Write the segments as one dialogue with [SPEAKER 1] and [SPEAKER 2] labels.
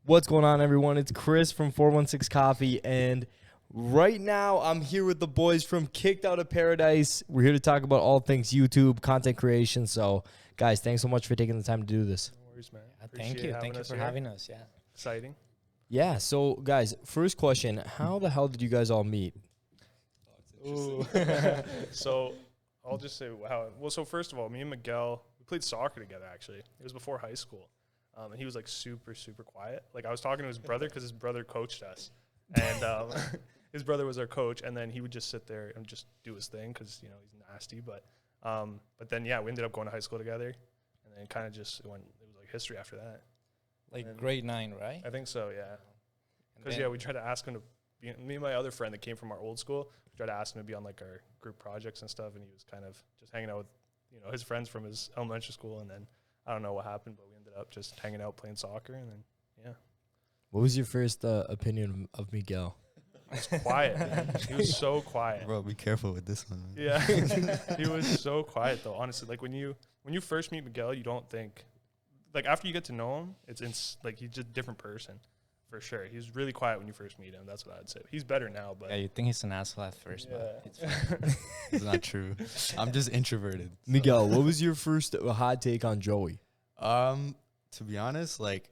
[SPEAKER 1] What's going on, everyone? It's Chris from 416 Coffee, and right now I'm here with the boys from Kicked Out of Paradise. We're here to talk about all things YouTube, content creation. So, guys, thanks so much for taking the time to do this.
[SPEAKER 2] No worries, man.
[SPEAKER 3] Thank you for having us. Yeah.
[SPEAKER 2] Exciting.
[SPEAKER 1] Yeah, so, guys, first question. How the hell did you guys all meet?
[SPEAKER 2] Ooh. So, I'll just say wow. Well, so first of all, me and Miguel, we played soccer together, actually. It was before high school. And he was like super quiet. Like I was talking to his brother because his brother coached us, and his brother was our coach. And then he would just sit there and just do his thing because he's nasty. But then we ended up going to high school together, and then kind of just it was like history after that.
[SPEAKER 3] Like grade 9, right?
[SPEAKER 2] I think so, yeah. Because we tried to ask him to be. Me and my other friend that came from our old school, we tried to ask him to be on like our group projects and stuff, and he was kind of just hanging out with his friends from his elementary school, and then I don't know what happened, but we ended up just hanging out playing soccer, and then
[SPEAKER 1] What was your first opinion of Miguel?
[SPEAKER 2] He was quiet, man. He was so quiet.
[SPEAKER 4] Bro, be careful with this one. Man.
[SPEAKER 2] Yeah, he was so quiet though. Honestly, like when you first meet Miguel, you don't think, like after you get to know him, it's like he's just a different person, for sure. He's really quiet when you first meet him. That's what I'd say. He's better now, but
[SPEAKER 3] Yeah, you think he's an asshole at first, but it's fine.
[SPEAKER 4] It's not true. I'm just introverted.
[SPEAKER 1] Miguel, what was your first hot take on Joey?
[SPEAKER 4] To be honest, like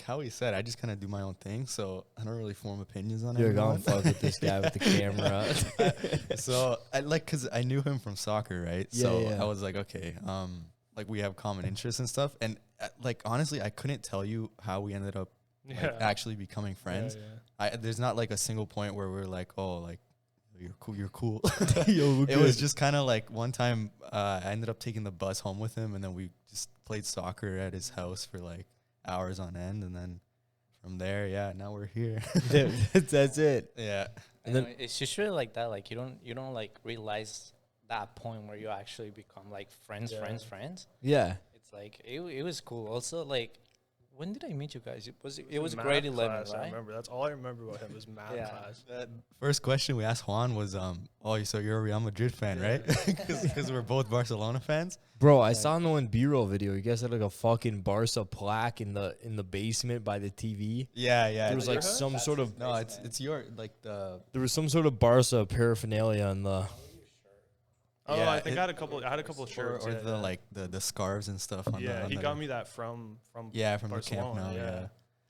[SPEAKER 4] how he said, I just kind of do my own thing, so I don't really form opinions on it.
[SPEAKER 1] You're going to fuck with this guy with the camera.
[SPEAKER 4] So cause I knew him from soccer, right?
[SPEAKER 1] Yeah,
[SPEAKER 4] so
[SPEAKER 1] yeah.
[SPEAKER 4] I was like, okay, like we have common interests and stuff, and like honestly, I couldn't tell you how we ended up actually becoming friends.
[SPEAKER 2] Yeah.
[SPEAKER 4] There's not like a single point where we're like, oh, like you're cool.
[SPEAKER 1] Yo,
[SPEAKER 4] It was just kind of like one time I ended up taking the bus home with him, and then we just played soccer at his house for like hours on end, and then from there, now we're here.
[SPEAKER 1] That's it.
[SPEAKER 4] Yeah.
[SPEAKER 1] And then
[SPEAKER 3] it's just really like that. Like you don't like realize that point where you actually become like friends.
[SPEAKER 1] Yeah.
[SPEAKER 3] It's like it was cool. Also, like when did I meet you guys? It was
[SPEAKER 2] math
[SPEAKER 3] grade 11,
[SPEAKER 2] class, I
[SPEAKER 3] right?
[SPEAKER 2] remember. That's all I remember about him was math
[SPEAKER 3] Yeah.
[SPEAKER 2] class.
[SPEAKER 4] That first question we asked Juan was, so you're a Real Madrid fan, right? Because we're both Barcelona fans.
[SPEAKER 1] Bro, I saw in the one B-roll video, you guys had like a fucking Barca plaque in the basement by the TV.
[SPEAKER 4] Yeah.
[SPEAKER 1] There was like some sort of
[SPEAKER 4] No, it's your like the.
[SPEAKER 1] there was some sort of Barca paraphernalia in the.
[SPEAKER 2] Oh,
[SPEAKER 4] Yeah,
[SPEAKER 2] I think I had a couple of shirts.
[SPEAKER 4] Or the like the scarves and stuff. On
[SPEAKER 2] yeah,
[SPEAKER 4] the, on
[SPEAKER 2] he
[SPEAKER 4] the,
[SPEAKER 2] got me that from
[SPEAKER 4] from the Camp
[SPEAKER 2] Barcelona,
[SPEAKER 4] Nou. Yeah.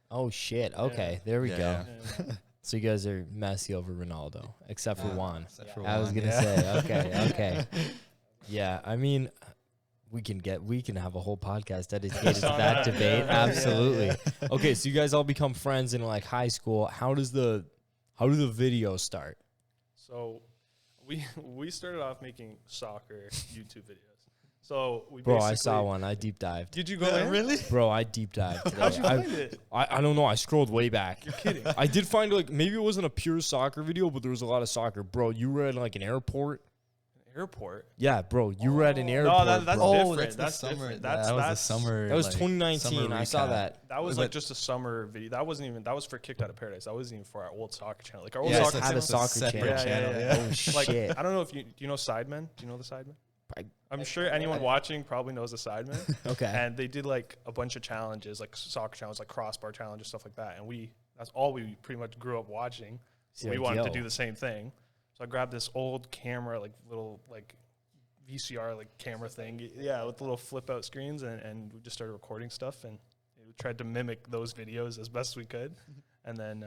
[SPEAKER 1] Oh shit. Okay, there we go.
[SPEAKER 4] Yeah.
[SPEAKER 2] Yeah.
[SPEAKER 1] So you guys are Messi over Ronaldo, except for Juan.
[SPEAKER 4] Except for
[SPEAKER 1] I was
[SPEAKER 4] Juan,
[SPEAKER 1] gonna say. Okay. Yeah, I mean, we can have a whole podcast dedicated to that debate. Absolutely. Okay, so you guys all become friends in like high school. How do the videos start?
[SPEAKER 2] So we started off making soccer YouTube videos. So we
[SPEAKER 1] Bro, I
[SPEAKER 2] basically-
[SPEAKER 1] saw one. I deep dived.
[SPEAKER 2] Did you go there?
[SPEAKER 4] Really?
[SPEAKER 1] Bro, I deep dived today.
[SPEAKER 2] How'd you find it?
[SPEAKER 1] I don't know. I scrolled way back.
[SPEAKER 2] You're kidding.
[SPEAKER 1] I did find like maybe it wasn't a pure soccer video, but there was a lot of soccer. Bro, you were at like an airport.
[SPEAKER 2] Airport.
[SPEAKER 1] Yeah, bro, you were at an airport.
[SPEAKER 2] No, that's
[SPEAKER 1] bro.
[SPEAKER 2] different.
[SPEAKER 4] That's the summer.
[SPEAKER 2] different.
[SPEAKER 4] That was the summer.
[SPEAKER 1] That was
[SPEAKER 4] like,
[SPEAKER 1] 2019.
[SPEAKER 4] summer
[SPEAKER 1] I saw
[SPEAKER 4] recap.
[SPEAKER 1] that.
[SPEAKER 2] That was
[SPEAKER 4] But-
[SPEAKER 2] like just a summer video. That wasn't even. That was for Kicked Out of Paradise. That wasn't even for our old soccer channel. Like our old
[SPEAKER 1] Yeah,
[SPEAKER 2] soccer
[SPEAKER 1] it's had
[SPEAKER 2] channel.
[SPEAKER 1] a soccer
[SPEAKER 4] separate
[SPEAKER 1] channel.
[SPEAKER 2] Yeah.
[SPEAKER 1] Oh
[SPEAKER 2] Like
[SPEAKER 1] shit.
[SPEAKER 2] I don't know if do you know Sidemen? Do you know the Sidemen?
[SPEAKER 1] I-
[SPEAKER 2] I'm sure anyone watching probably knows the Sidemen.
[SPEAKER 1] Okay.
[SPEAKER 2] And they did like a bunch of challenges, like soccer challenges, like crossbar challenges, stuff like that. And that's all we pretty much grew up watching. So we wanted to do the same thing. So I grabbed this old camera, like little like VCR like camera thing, with little flip out screens, and we just started recording stuff, and we tried to mimic those videos as best we could. And then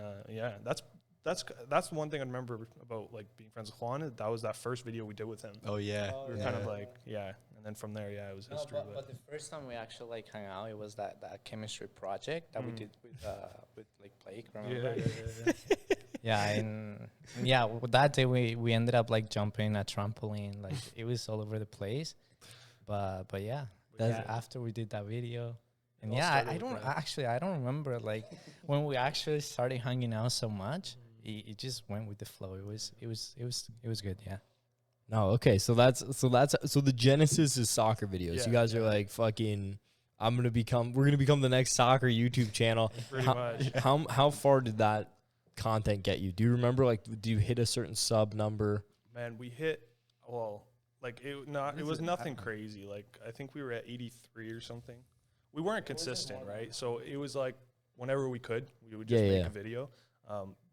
[SPEAKER 2] that's one thing I remember about like being friends with Juan. That was that first video we did with him.
[SPEAKER 4] Oh yeah.
[SPEAKER 2] We were kind of like and then from there it was history.
[SPEAKER 3] But the first time we actually like hung out, it was that chemistry project that we did with like Blake. Remember? And that day we ended up like jumping a trampoline, like it was all over the place. But that's after we did that video. And I don't remember like when we actually started hanging out so much. It just went with the flow. It was good. Yeah.
[SPEAKER 1] No, okay. So the genesis is soccer videos.
[SPEAKER 2] Yeah,
[SPEAKER 1] You guys are like fucking. We're gonna become the next soccer YouTube channel.
[SPEAKER 2] Pretty much.
[SPEAKER 1] How far did that content get you? Do you remember like do you hit a certain sub number?
[SPEAKER 2] Man, we hit it was nothing crazy. Like I think we were at 83 or something. We weren't consistent, right? So it was like whenever we could, we would just make a video.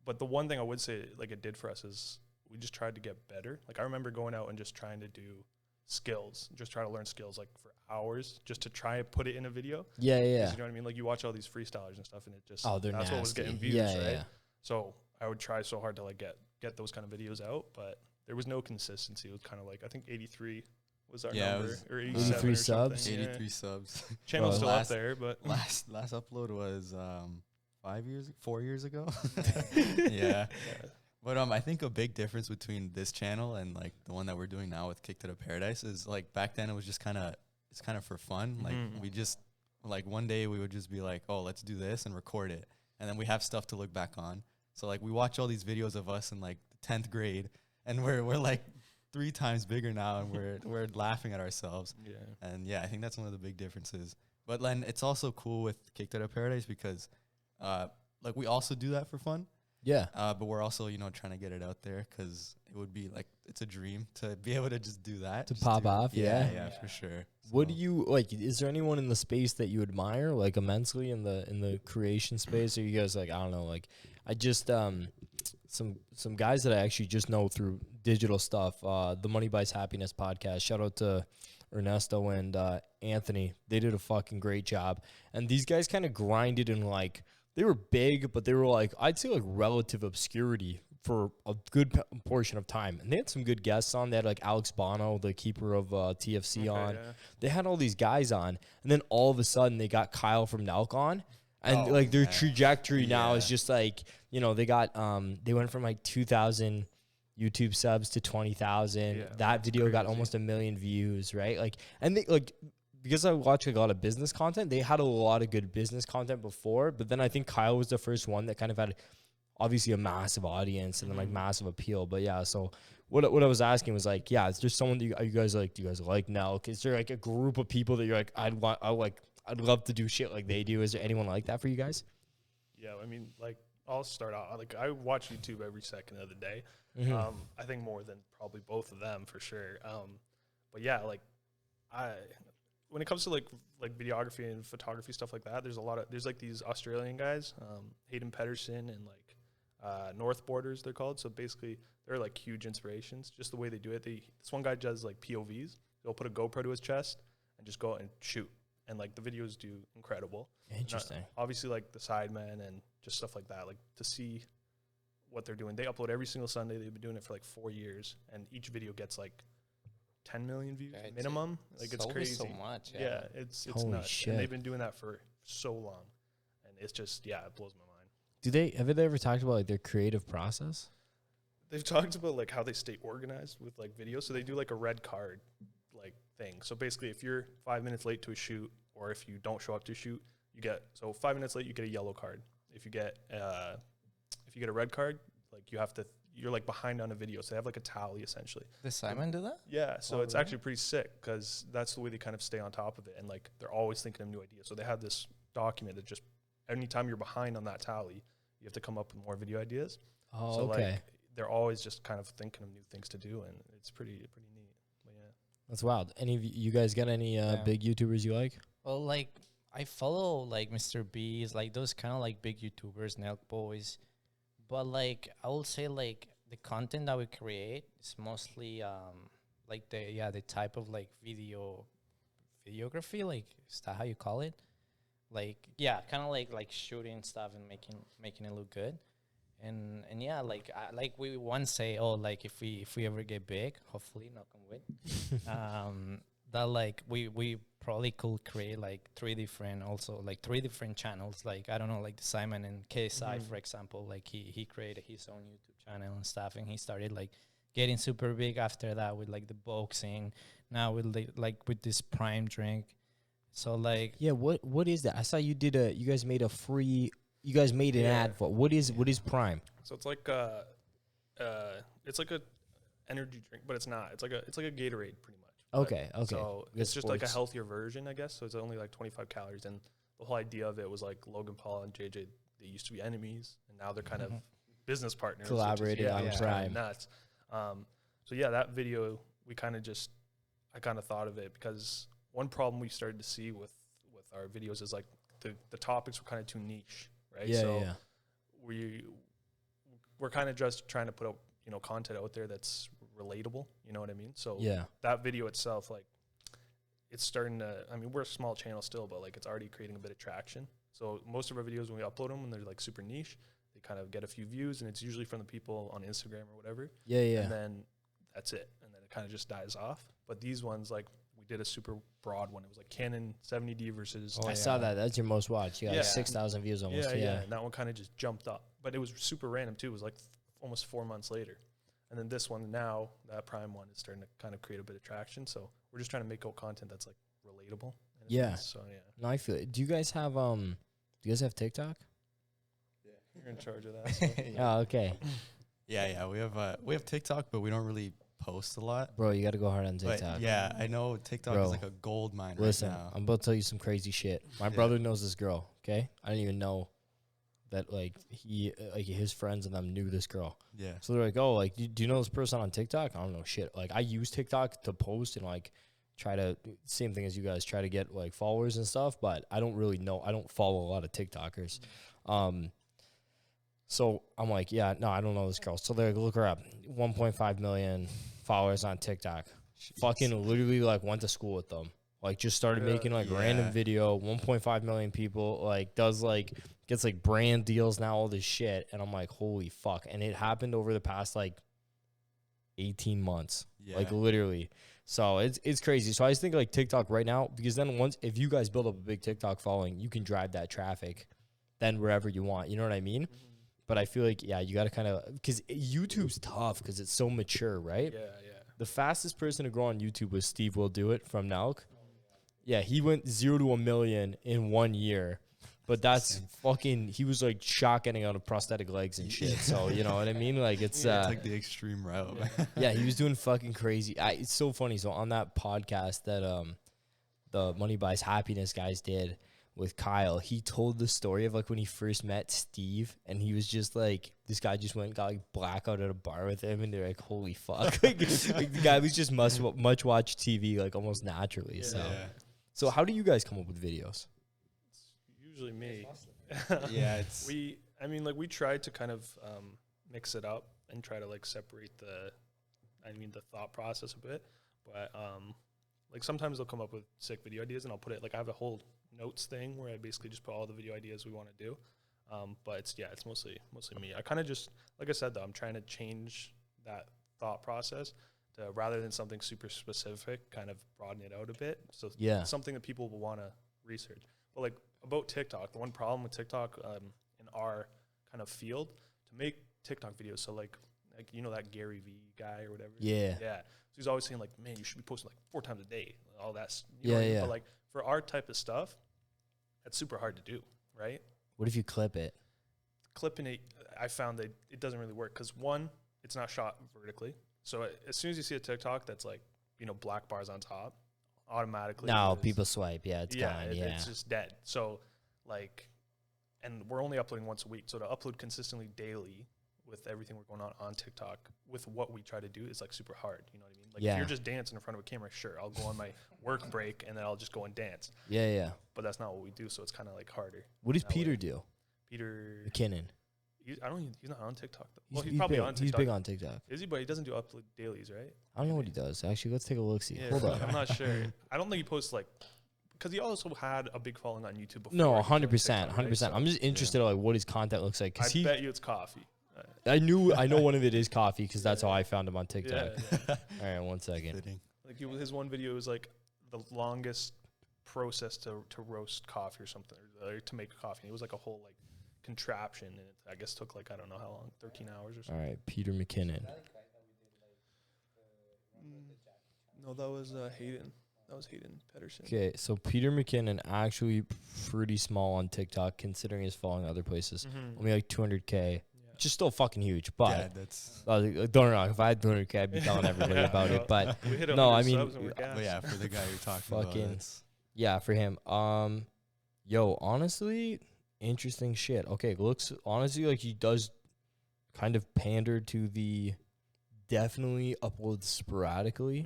[SPEAKER 2] But the one thing I would say, like, it did for us is we just tried to get better. Like, I remember going out and just trying to do skills, just try to learn skills, like, for hours, just to try and put it in a video.
[SPEAKER 1] Yeah.
[SPEAKER 2] You know what I mean? Like, you watch all these freestylers and stuff, and it just,
[SPEAKER 1] they're
[SPEAKER 2] that's
[SPEAKER 1] nasty.
[SPEAKER 2] what was getting views,
[SPEAKER 1] right?
[SPEAKER 2] Yeah. So I would try so hard to, like, get those kind of videos out, but there was no consistency. It was kind of like, I think 83 was our number, or 87
[SPEAKER 1] 83
[SPEAKER 2] or
[SPEAKER 1] subs.
[SPEAKER 4] 83 subs.
[SPEAKER 2] Channel's still up there, but
[SPEAKER 4] last upload was 4 years ago. Yeah. But I think a big difference between this channel and like the one that we're doing now with Kick to the Paradise is like back then it was just kind of for fun. Like we just like one day we would just be like, oh, let's do this and record it, and then we have stuff to look back on. So like we watch all these videos of us in like the 10th grade, and we're like 3 times bigger now, and we're laughing at ourselves.
[SPEAKER 2] Yeah.
[SPEAKER 4] And yeah, I think that's one of the big differences. But then it's also cool with Kick to the Paradise because like we also do that for fun.
[SPEAKER 1] Yeah.
[SPEAKER 4] But we're also, trying to get it out there because it would be like, it's a dream to be able to just do that.
[SPEAKER 1] To pop off.
[SPEAKER 4] Yeah, for sure.
[SPEAKER 1] What do you like? Is there anyone in the space that you admire like immensely in the creation space? Or you guys like, I don't know, like I just, some guys that I actually just know through digital stuff, the Money Buys Happiness podcast, shout out to Ernesto and Anthony. They did a fucking great job. And these guys kind of grinded in like, they were big, but they were like, I'd say like relative obscurity for a good portion of time. And they had some good guests on. They had like Alex Bono, the keeper of TFC on. Yeah. They had all these guys on. And then all of a sudden they got Kyle from Nelk on. And like their trajectory now is just like, they got, they went from like 2,000 YouTube subs to 20,000. Yeah, that video got almost 1 million views, right? Like, and they like, because I watch like a lot of business content, they had a lot of good business content before, but then I think Kyle was the first one that kind of had obviously a massive audience and then like massive appeal. But yeah, so what I was asking was like, yeah, is there someone that you guys like? Do you guys like Nelk? Is there like a group of people that you're like, I'd love to do shit like they do? Is there anyone like that for you guys?
[SPEAKER 2] Yeah, I mean, like I'll start out. Like I watch YouTube every second of the day. I think more than probably both of them for sure. But yeah, like when it comes to like videography and photography stuff like that, there's like these Australian guys, Hayden Pedersen and like North Borders they're called. So basically they're like huge inspirations. Just the way they do it. This one guy does like POVs. He'll put a GoPro to his chest and just go out and shoot. And like the videos do incredible.
[SPEAKER 1] Interesting.
[SPEAKER 2] Obviously like the Sidemen and just stuff like that. Like to see what they're doing. They upload every single Sunday. They've been doing it for like 4 years, and each video gets like 10 million views minimum. Like it's crazy.
[SPEAKER 3] So much.
[SPEAKER 2] Yeah, it's
[SPEAKER 1] Holy
[SPEAKER 2] nuts.
[SPEAKER 1] Shit.
[SPEAKER 2] And they've been doing that for so long, and it's just it blows my mind.
[SPEAKER 1] Have they ever talked about like their creative process?
[SPEAKER 2] They've talked about like how they stay organized with like videos. So they do like a red card like thing. So basically, if you're 5 minutes late to a shoot, or if you don't show up to a shoot, you get 5 minutes late, you get a yellow card. If you get a red card, like you're like behind on a video. So they have like a tally essentially.
[SPEAKER 3] Does Simon do that?
[SPEAKER 2] Yeah. So it's actually pretty sick because that's the way they kind of stay on top of it. And like, they're always thinking of new ideas. So they have this document that just, anytime you're behind on that tally, you have to come up with more video ideas.
[SPEAKER 1] Oh,
[SPEAKER 2] so
[SPEAKER 1] okay.
[SPEAKER 2] Like, they're always just kind of thinking of new things to do. And it's pretty neat. But yeah.
[SPEAKER 1] That's wild. Any of you guys got any big YouTubers you like?
[SPEAKER 3] Well, like I follow like Mr. B's, like those kind of like big YouTubers, Nelk Boys. But like I will say like the content that we create is mostly like the type of like videography, like is that how you call it? Like kind of like shooting stuff and making it look good. And yeah, like we once say, oh, like if we ever get big, hopefully, knock on wood, that like we probably could create like three different channels. Like I don't know, like the Simon and KSI, for example, like he created his own YouTube channel and stuff, and he started like getting super big after that with like the boxing. Now with with this Prime drink. So like
[SPEAKER 1] what is that? I saw you guys made an ad for what is Prime?
[SPEAKER 2] So it's like a energy drink, but it's not. It's like a Gatorade pretty much.
[SPEAKER 1] Okay.
[SPEAKER 2] So it's just like a healthier version, I guess. So it's only like 25 calories, and the whole idea of it was like Logan Paul and JJ, they used to be enemies, and now they're kind of business partners,
[SPEAKER 1] collaborating on Prime.
[SPEAKER 2] Nuts. So yeah, that video I kind of thought of it because one problem we started to see with our videos is like the topics were kind of too niche, right?
[SPEAKER 1] Yeah,
[SPEAKER 2] so
[SPEAKER 1] yeah.
[SPEAKER 2] we're kind of just trying to put out, you know, content out there that's relatable. You know what I mean? So
[SPEAKER 1] Yeah.
[SPEAKER 2] that video itself, like, it's starting to, I mean, we're a small channel still, but like it's already creating a bit of traction. So most of our videos, when we upload them, when they're like super niche, they kind of get a few views, and it's usually from the people on Instagram or whatever.
[SPEAKER 1] Yeah, yeah.
[SPEAKER 2] And then that's it. And then it kind of just dies off. But these ones, like, we did a super broad one. It was like Canon 70D versus.
[SPEAKER 1] I saw that. That's your most watched. You got
[SPEAKER 2] Yeah.
[SPEAKER 1] 6,000 views almost.
[SPEAKER 2] Yeah,
[SPEAKER 1] Yeah.
[SPEAKER 2] And that one kind of just jumped up. But it was super random too. It was like almost 4 months later. And then this one now, that Prime one, is starting to kind of create a bit of traction. So we're just trying to make out content that's like relatable.
[SPEAKER 1] Yeah.
[SPEAKER 2] So yeah.
[SPEAKER 1] No, I feel it. Do you guys have TikTok?
[SPEAKER 2] Yeah. You're in charge of that. So.
[SPEAKER 1] Oh, okay.
[SPEAKER 4] Yeah, we have TikTok, but we don't really post a lot.
[SPEAKER 1] Bro, you got to go hard on
[SPEAKER 4] But
[SPEAKER 1] TikTok.
[SPEAKER 4] yeah, I know TikTok
[SPEAKER 1] Bro,
[SPEAKER 4] is like a gold mine
[SPEAKER 1] Listen,
[SPEAKER 4] right now.
[SPEAKER 1] I'm about to tell you some crazy shit. My brother knows this girl, okay? I didn't even know that, like, his friends and them knew this girl.
[SPEAKER 4] Yeah.
[SPEAKER 1] So they're like, oh, like, do you know this person on TikTok? I don't know shit. Like, I use TikTok to post and, like, try to, same thing as you guys, try to get, like, followers and stuff, but I don't really know. I don't follow a lot of TikTokers. So I'm like, yeah, no, I don't know this girl. So they're like, look her up. 1.5 million followers on TikTok.
[SPEAKER 4] Jeez.
[SPEAKER 1] Fucking literally, like, went to school with them. Like, just started making, like, random video. 1.5 million people, like, does, like, gets, like, brand deals now, all this shit. And I'm like, holy fuck. And it happened over the past, like, 18 months.
[SPEAKER 4] Yeah.
[SPEAKER 1] Like, literally. So it's crazy. So I just think, like, TikTok right now, because then if you guys build up a big TikTok following, you can drive that traffic then wherever you want. You know what I mean?
[SPEAKER 2] Mm-hmm.
[SPEAKER 1] But I feel like, yeah, you got to kind of, because YouTube's tough because it's so mature, right?
[SPEAKER 2] Yeah.
[SPEAKER 1] The fastest person to grow on YouTube was Steve Will Do It from Nelk. Yeah, he went 0 to 1 million in 1 year. But that's fucking, he was like shotgunning out of prosthetic legs and shit. So, you know what I mean? Like, it's
[SPEAKER 4] like the extreme route.
[SPEAKER 1] yeah, he was doing fucking crazy. It's so funny. So on that podcast that the Money Buys Happiness guys did with Kyle, he told the story of like when he first met Steve, and he was just like, this guy just went and got like blackout at a bar with him, and they're like, holy fuck. like the guy was just much watch TV like almost naturally.
[SPEAKER 2] Yeah.
[SPEAKER 1] So how do you guys come up with videos?
[SPEAKER 2] It's usually me.
[SPEAKER 4] Yeah, it's
[SPEAKER 2] we try to kind of mix it up and try to like separate the thought process a bit. But like sometimes they'll come up with sick video ideas, and I'll put it, like, I have a whole notes thing where I basically just put all the video ideas we want to do. But it's mostly me. I kind of just, like I said though, I'm trying to change that thought process to, rather than something super specific, kind of broaden it out a bit. So
[SPEAKER 1] Yeah.
[SPEAKER 2] something that people will want to research. But like about TikTok, the one problem with TikTok in our kind of field, to make TikTok videos, so like you know that Gary V guy or whatever.
[SPEAKER 1] Yeah.
[SPEAKER 2] So he's always saying like, man, you should be posting like 4 times a day. All that's
[SPEAKER 1] Yeah.
[SPEAKER 2] But like for our type of stuff, that's super hard to do, right?
[SPEAKER 1] What if you clip it?
[SPEAKER 2] Clipping it, I found that it doesn't really work because, one, it's not shot vertically. So as soon as you see a TikTok that's like, you know, black bars on top, automatically.
[SPEAKER 1] No, people swipe. Yeah, it's gone. Yeah.
[SPEAKER 2] It's just dead. So like, and we're only uploading once a week. So to upload consistently daily with everything we're going on TikTok, with what we try to do, is like super hard. You know what I mean? Like if you're just dancing in front of a camera, sure, I'll go on my work break and then I'll just go and dance.
[SPEAKER 1] Yeah.
[SPEAKER 2] But that's not what we do. So it's kind of like harder.
[SPEAKER 1] What does Peter do?
[SPEAKER 2] Peter
[SPEAKER 1] McKinnon.
[SPEAKER 2] He's not on TikTok though. Well, he's probably
[SPEAKER 1] big.
[SPEAKER 2] on TikTok.
[SPEAKER 1] He's big on TikTok.
[SPEAKER 2] Is he? But he doesn't do upload dailies, right?
[SPEAKER 1] I don't know what he does. Actually, let's take a look. See.
[SPEAKER 2] Yeah,
[SPEAKER 1] Hold on.
[SPEAKER 2] I'm not sure. I don't think he posts like, because he also had a big following on YouTube before.
[SPEAKER 1] No,
[SPEAKER 2] he joined
[SPEAKER 1] 100%,
[SPEAKER 2] TikTok, right?
[SPEAKER 1] 100%.
[SPEAKER 2] So
[SPEAKER 1] I'm just interested in like what his content looks like.
[SPEAKER 2] I
[SPEAKER 1] Cause
[SPEAKER 2] bet you it's coffee.
[SPEAKER 1] I know one of it is coffee because that's how I found him on TikTok.
[SPEAKER 2] Yeah.
[SPEAKER 1] All right, 1 second.
[SPEAKER 4] fitting.
[SPEAKER 2] Like his one video was like the longest process to roast coffee or something, or to make coffee. It was like a whole like contraption, and it, I guess, took like, I don't know how long, 13 hours or
[SPEAKER 1] All
[SPEAKER 2] something.
[SPEAKER 1] right, Peter McKinnon.
[SPEAKER 2] No, that was Hayden. That was Hayden Pedersen.
[SPEAKER 1] Okay, so Peter McKinnon actually pretty small on TikTok considering his following other places.
[SPEAKER 2] Mm-hmm.
[SPEAKER 1] Only like 200K, which is still fucking huge. But
[SPEAKER 4] Yeah, that's
[SPEAKER 1] don't know, if I had 200K, I'd be telling everybody about it. But
[SPEAKER 2] we hit
[SPEAKER 1] no,
[SPEAKER 2] 100
[SPEAKER 1] I mean,
[SPEAKER 2] subs and we're gassed.
[SPEAKER 4] but yeah, for the guy you're talking about,
[SPEAKER 1] Fucking-
[SPEAKER 4] it's
[SPEAKER 1] yeah, for him. Yo, honestly, interesting shit. Okay, looks honestly like he does kind of pander to the definitely upload sporadically.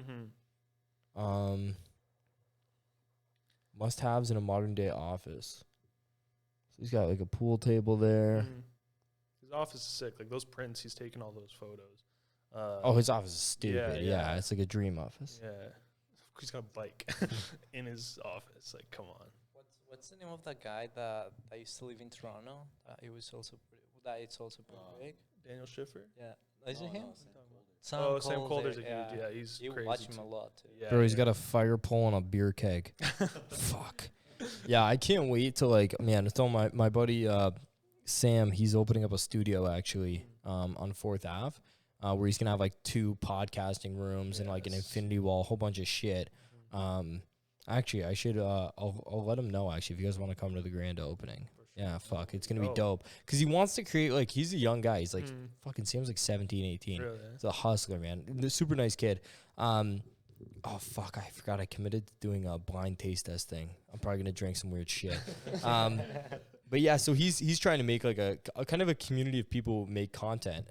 [SPEAKER 2] Mm-hmm.
[SPEAKER 1] Must haves in a modern day office. So he's got like a pool table there.
[SPEAKER 2] His office is sick. Like those prints, he's taking all those photos.
[SPEAKER 1] His office is stupid. Yeah, it's like a dream office.
[SPEAKER 2] Yeah. He's got a bike in his office. Like, come on.
[SPEAKER 3] What's the name of that guy that used to live in Toronto? It's also pretty big.
[SPEAKER 2] Daniel Schiffer?
[SPEAKER 3] Yeah. Is it him?
[SPEAKER 2] Sam Calder's a huge. Yeah, he's
[SPEAKER 3] you
[SPEAKER 2] crazy.
[SPEAKER 3] watch him a lot too.
[SPEAKER 2] Yeah,
[SPEAKER 1] Bro, he's got a fire pole and a beer keg. Fuck. Yeah, I can't wait to like, man, I told my buddy Sam, he's opening up a studio actually on 4th Ave. Where he's gonna have like 2 podcasting rooms and like an infinity wall, a whole bunch of shit. Actually, I should I'll let him know actually if you guys want to come to the grand opening. Yeah, fuck, it's gonna be dope because he wants to create like he's a young guy. He's like fucking Sam's like 17, 18.
[SPEAKER 2] Really?
[SPEAKER 1] He's a hustler, man. The super nice kid. Oh fuck, I forgot I committed to doing a blind taste test thing. I'm probably gonna drink some weird shit. But yeah, so he's trying to make like a kind of a community of people who make content.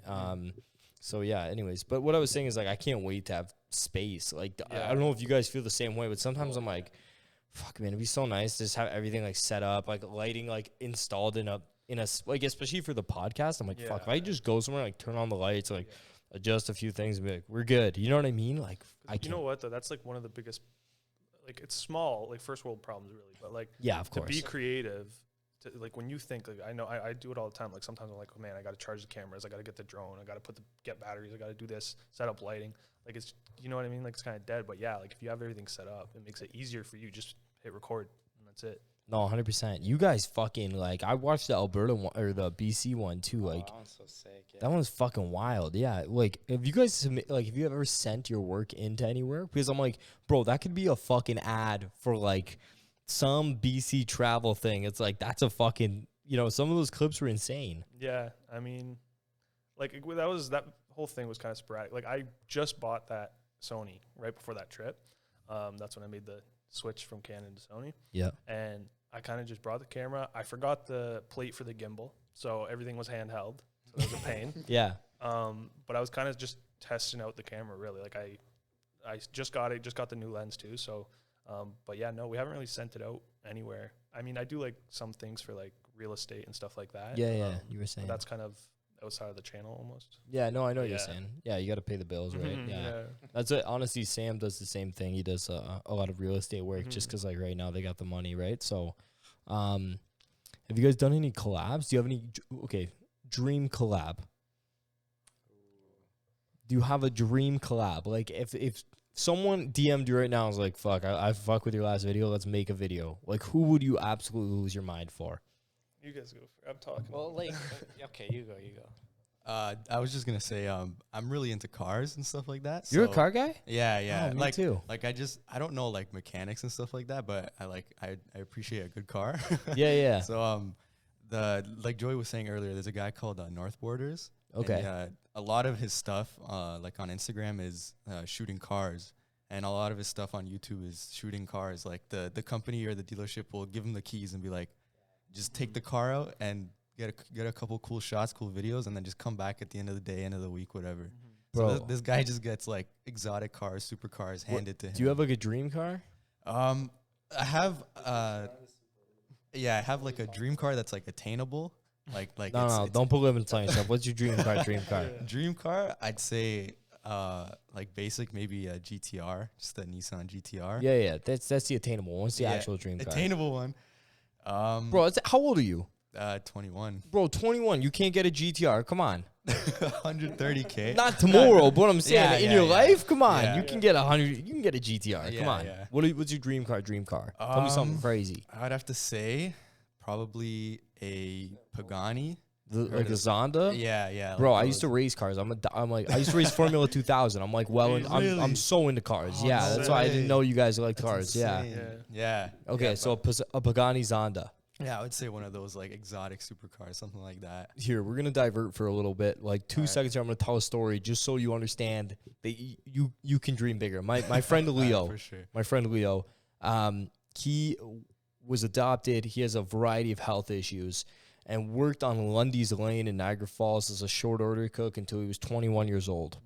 [SPEAKER 1] So yeah, anyways, but what I was saying is like I can't wait to have space. Like I don't know if you guys feel the same way, but sometimes I'm like, fuck man, it'd be so nice to just have everything like set up, like lighting like installed in a like especially for the podcast. I'm like, fuck, if I just go somewhere like turn on the lights, like adjust a few things and be like, we're good. You know what I mean? Like
[SPEAKER 2] you know what though? That's like one of the biggest, like it's small, like first world problems really, but like
[SPEAKER 1] of course.
[SPEAKER 2] To be creative. Like when you think, like I know I do it all the time. Like sometimes I'm like, oh man, I got to charge the cameras, I got to get the drone, I got to get batteries, I got to do this, set up lighting. Like it's, you know what I mean? Like it's kind of dead, but yeah, like if you have everything set up, it makes it easier for you. Just hit record and that's it.
[SPEAKER 1] No, 100%. You guys fucking like I watched the Alberta one or the BC one too. Like
[SPEAKER 3] that one's so sick. Yeah.
[SPEAKER 1] That one's fucking wild. Yeah, like if you guys submit, like if you ever sent your work into anywhere, because I'm like, bro, that could be a fucking ad for like some BC travel thing. It's like that's a fucking. You know, some of those clips were insane.
[SPEAKER 2] Yeah, I mean, like that whole thing was kind of sporadic. Like I just bought that Sony right before that trip. That's when I made the switch from Canon to Sony.
[SPEAKER 1] Yeah.
[SPEAKER 2] And I kind of just brought the camera. I forgot the plate for the gimbal, so everything was handheld. So it was a pain.
[SPEAKER 1] Yeah.
[SPEAKER 2] But I was kind of just testing out the camera really. Like I just got the new lens too. So, but yeah, no, we haven't really sent it out anywhere. I mean, I do like some things for like real estate and stuff like that.
[SPEAKER 1] Yeah, you were saying.
[SPEAKER 2] But that's kind of outside of the channel almost.
[SPEAKER 1] Yeah, no, I know what you're saying. Yeah, you got to pay the bills, right? Yeah. That's it. Honestly, Sam does the same thing. He does a lot of real estate work just because, like, right now they got the money, right? So, have you guys done any collabs? Do you have any, dream collab? Do you have a dream collab? Like, if someone DM'd you right now and was like, fuck, I fuck with your last video, let's make a video. Like, who would you absolutely lose your mind for?
[SPEAKER 2] You guys go. I'm talking.
[SPEAKER 3] Well, like, okay, you go.
[SPEAKER 4] I was just gonna say, I'm really into cars and stuff like that.
[SPEAKER 1] You're a car guy?
[SPEAKER 4] Yeah.
[SPEAKER 1] Oh, me
[SPEAKER 4] like,
[SPEAKER 1] too.
[SPEAKER 4] Like I don't know like mechanics and stuff like that, but I appreciate a good car.
[SPEAKER 1] Yeah.
[SPEAKER 4] So like Joey was saying earlier, there's a guy called North Borders.
[SPEAKER 1] Okay.
[SPEAKER 4] And, a lot of his stuff, like on Instagram, is shooting cars, and a lot of his stuff on YouTube is shooting cars. Like the company or the dealership will give him the keys and be like, just take the car out and get a couple cool shots, cool videos, and then just come back at the end of the day, end of the week, whatever.
[SPEAKER 1] Bro.
[SPEAKER 4] So this guy just gets like exotic cars, supercars handed to him.
[SPEAKER 1] Do you have like a dream car?
[SPEAKER 4] I have like a dream car that's like attainable. Like
[SPEAKER 1] No, don't put limits on yourself. What's your dream car?
[SPEAKER 4] Dream car, I'd say like basic, maybe a GTR, just a Nissan GTR.
[SPEAKER 1] Yeah. That's the attainable one. What's the actual dream car?
[SPEAKER 4] Attainable one.
[SPEAKER 1] Bro, how old are you?
[SPEAKER 4] 21.
[SPEAKER 1] Bro, 21. You can't get a GTR. Come on.
[SPEAKER 4] 130K.
[SPEAKER 1] Not tomorrow, but I'm saying in your life. Come on,
[SPEAKER 4] Yeah.
[SPEAKER 1] you can get 100. You can get a GTR.
[SPEAKER 4] Yeah,
[SPEAKER 1] Come on.
[SPEAKER 4] yeah.
[SPEAKER 1] What's your dream car? Tell me something crazy.
[SPEAKER 4] I'd have to say probably a Pagani.
[SPEAKER 1] Like a Zonda.
[SPEAKER 4] Yeah.
[SPEAKER 1] Bro,
[SPEAKER 4] like
[SPEAKER 1] I used to race cars. I used to race Formula 2000. I'm like,
[SPEAKER 4] Really?
[SPEAKER 1] I'm so into cars.
[SPEAKER 4] Oh,
[SPEAKER 1] Yeah, that's why I didn't
[SPEAKER 4] insane.
[SPEAKER 1] know you guys liked
[SPEAKER 4] That's
[SPEAKER 1] cars.
[SPEAKER 4] insane. Yeah.
[SPEAKER 1] Okay,
[SPEAKER 4] Yeah,
[SPEAKER 1] so a Pagani Zonda.
[SPEAKER 4] Yeah, I would say one of those like exotic supercars, something like that.
[SPEAKER 1] Here, we're gonna divert for a little bit, like 2 seconds here. I'm gonna tell a story just so you understand that you can dream bigger. My friend Leo,
[SPEAKER 4] For sure.
[SPEAKER 1] my friend Leo, he was adopted. He has a variety of health issues and worked on Lundy's Lane in Niagara Falls as a short order cook until he was 21 years old.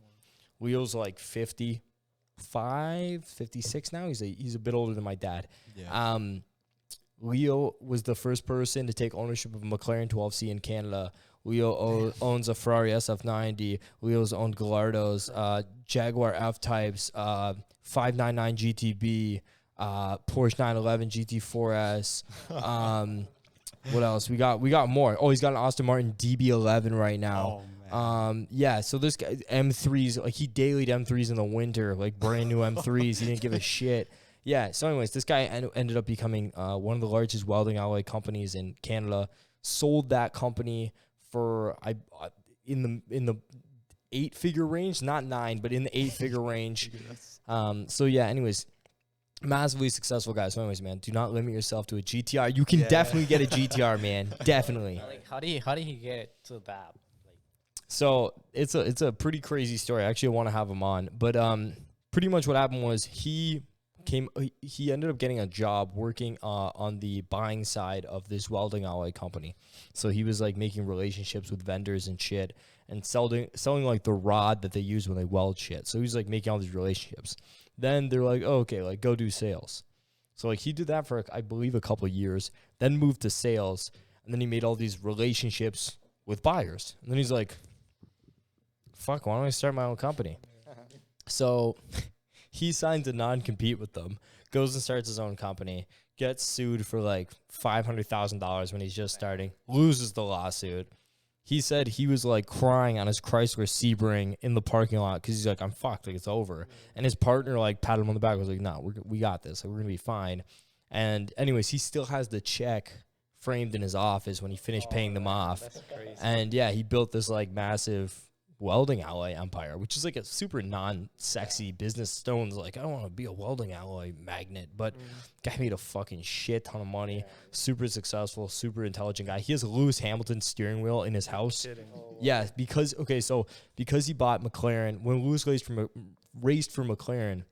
[SPEAKER 1] Leo's like 55, 56 now. He's a bit older than my dad.
[SPEAKER 4] Yeah.
[SPEAKER 1] Leo was the first person to take ownership of a McLaren 12C in Canada. Leo owns a Ferrari SF90. Leo's owned Gallardo's, Jaguar F-Types, 599 GTB, Porsche 911 GT4S. What else? We got more. Oh, he's got an Aston Martin DB11 right now.
[SPEAKER 4] Oh, man.
[SPEAKER 1] Yeah, so this guy, M3s, like he dailied M3s in the winter, like brand new M3s. He didn't give a shit. Yeah, so anyways, this guy ended up becoming one of the largest welding alloy companies in Canada. Sold that company for in the 8-figure range, not 9, but in the 8-figure range. So yeah, anyways, massively successful guy. So anyways, man, do not limit yourself to a GTR. You can definitely get a GTR, man. Definitely.
[SPEAKER 3] Like, how did he get to that?
[SPEAKER 1] So it's a pretty crazy story. I actually want to have him on, but pretty much what happened was he ended up getting a job working on the buying side of this welding alloy company. So he was like making relationships with vendors and shit and selling like the rod that they use when they weld shit. So he's like making all these relationships. Then they're like, oh, okay, like go do sales. So like he did that for I believe a couple of years, then moved to sales, and then he made all these relationships with buyers. And then he's like, fuck, why don't I start my own company? So he signs a non-compete with them, goes and starts his own company, gets sued for like $500,000 when he's just starting, loses the lawsuit. He said he was like crying on his Chrysler Sebring in the parking lot because he's like, I'm fucked, like it's over. And his partner like patted him on the back, was like, no, we got this, like, we're gonna be fine. And anyways, he still has the check framed in his office when he finished paying them off.
[SPEAKER 3] That's crazy.
[SPEAKER 1] And yeah, he built this like massive welding alloy empire, which is like a super non-sexy business. Stone's like, I don't want to be a welding alloy magnet, but guy made a fucking shit ton of money. Super successful, super intelligent guy. He has a Lewis Hamilton steering wheel in his house. Yeah, because he bought McLaren. When Lewis raced for McLaren,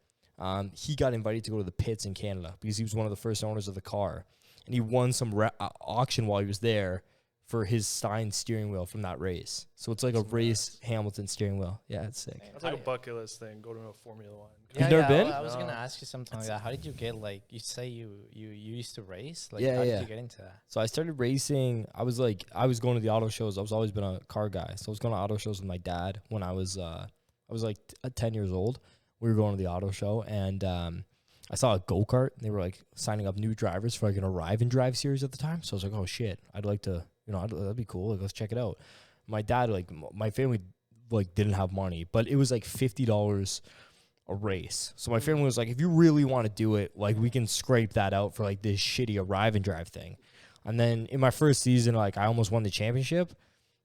[SPEAKER 1] he got invited to go to the pits in Canada because he was one of the first owners of the car, and he won some auction while he was there for his Stein steering wheel from that race. So it's like a race Hamilton steering wheel. Yeah, it's sick.
[SPEAKER 2] That's like a bucket list thing. Go to a Formula One.
[SPEAKER 1] You've never been?
[SPEAKER 3] I was gonna ask you something like that. How did you get, like, you say you used to race? Like,
[SPEAKER 1] Yeah,
[SPEAKER 3] how
[SPEAKER 1] yeah.
[SPEAKER 3] did you get into that?
[SPEAKER 1] So I started racing. I was going to the auto shows. I was always been a car guy. So I was going to auto shows with my dad when I was like 10 years old. We were going to the auto show, and I saw a go-kart. They were like signing up new drivers for like an Arrive and Drive series at the time. So I was like, oh shit, I'd like to, that'd be cool. Like, let's check it out. My dad, like, my family, like, didn't have money, but it was like $50 a race. So my family was like, if you really want to do it, like, we can scrape that out for like this shitty Arrive and Drive thing. And then in my first season, like, I almost won the championship.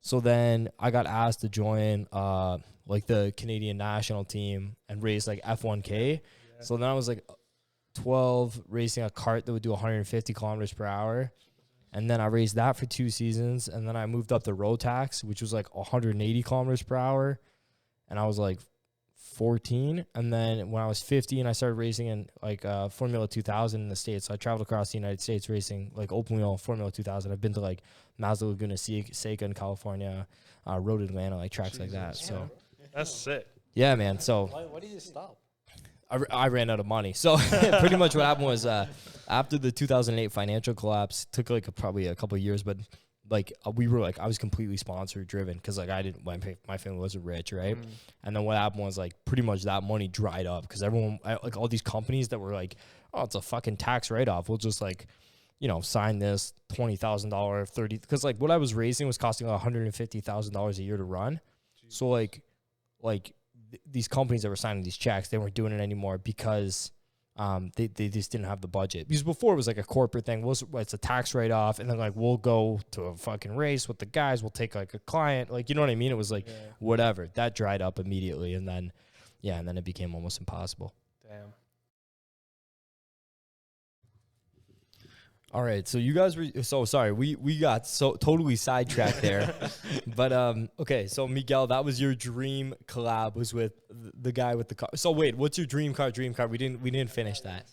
[SPEAKER 1] So then I got asked to join like the Canadian national team and race like F1K. Yeah. So then I was like 12 racing a cart that would do 150 kilometers per hour. And then I raced that for 2 seasons. And then I moved up to Rotax, which was like 180 kilometers per hour. And I was like 14. And then when I was 15, I started racing in like Formula 2000 in the States. So I traveled across the United States racing like open wheel Formula 2000. I've been to like Mazda Laguna Seca in California, Road Atlanta, like tracks like that. So
[SPEAKER 2] that's sick.
[SPEAKER 1] Yeah, man. So
[SPEAKER 3] Why did you stop?
[SPEAKER 1] I ran out of money. So pretty much what happened was after the 2008 financial collapse, took like probably a couple of years, but like we were like, I was completely sponsor driven because like my family wasn't rich, right? And then what happened was like pretty much that money dried up because everyone, like all these companies that were like, oh, it's a fucking tax write-off. We'll just like, sign this $20,000, $30,000, because like what I was raising was costing like $150,000 a year to run. Jeez. So like these companies that were signing these checks, they weren't doing it anymore because they just didn't have the budget. Because before it was like a corporate thing. It's a tax write-off, and then like we'll go to a fucking race with the guys. We'll take like a client, like, you know what I mean? It was like whatever. That dried up immediately, and then it became almost impossible.
[SPEAKER 2] Damn.
[SPEAKER 1] All right, so you guys were so sorry. We got so totally sidetracked there, but okay. So Miguel, that was your dream collab, was with the guy with the car. So wait, what's your dream car? We didn't finish that.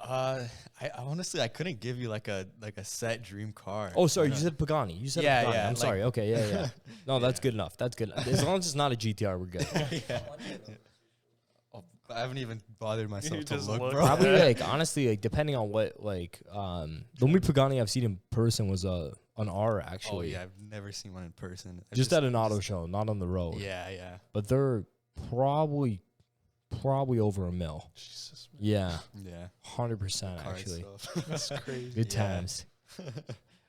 [SPEAKER 4] I honestly, I couldn't give you like a set dream car.
[SPEAKER 1] Oh, sorry, you said Pagani. You said Pagani. I'm like, sorry. Okay, yeah. No, that's good enough. That's good. As long as it's not a GTR, we're good.
[SPEAKER 4] I haven't even bothered myself to
[SPEAKER 2] just
[SPEAKER 4] look,
[SPEAKER 2] look.
[SPEAKER 4] bro.
[SPEAKER 1] Probably like honestly, like depending on what like the only Pagani I've seen in person was an R
[SPEAKER 4] Oh
[SPEAKER 1] actually.
[SPEAKER 4] yeah, I've never seen one in person.
[SPEAKER 1] Just at an auto show, not on the road.
[SPEAKER 4] Yeah, yeah,
[SPEAKER 1] But they're probably over a mil.
[SPEAKER 2] Jesus, man.
[SPEAKER 1] Yeah,
[SPEAKER 4] yeah.
[SPEAKER 1] 100%
[SPEAKER 4] Car
[SPEAKER 1] actually.
[SPEAKER 4] stuff.
[SPEAKER 2] That's crazy.
[SPEAKER 1] Good
[SPEAKER 4] Yeah.
[SPEAKER 1] times.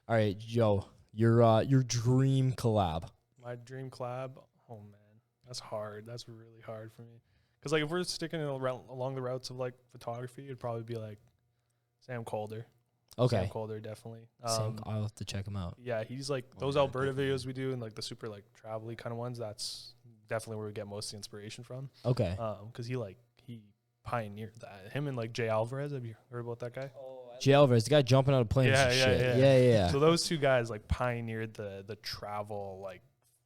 [SPEAKER 1] All right, Joe, your dream collab.
[SPEAKER 2] My dream collab. Oh man, that's hard. That's really hard for me. Because like if we're sticking along the routes of like photography, it'd probably be like Sam Calder.
[SPEAKER 1] Okay.
[SPEAKER 2] Sam Calder, definitely.
[SPEAKER 1] I'll have to check him out.
[SPEAKER 2] Yeah, he's like
[SPEAKER 4] Oh,
[SPEAKER 2] those
[SPEAKER 4] yeah,
[SPEAKER 2] Alberta
[SPEAKER 4] definitely.
[SPEAKER 2] videos we do and like the super like travel-y kind of ones. That's definitely where we get most of the inspiration from.
[SPEAKER 1] Okay.
[SPEAKER 2] Because he pioneered that. Him and like Jay Alvarez. Have you heard about that guy?
[SPEAKER 1] Jay Alvarez, the guy jumping out of planes
[SPEAKER 2] Yeah,
[SPEAKER 1] and
[SPEAKER 2] yeah,
[SPEAKER 1] shit.
[SPEAKER 2] yeah.
[SPEAKER 1] Yeah.
[SPEAKER 2] So those two guys like pioneered the travel like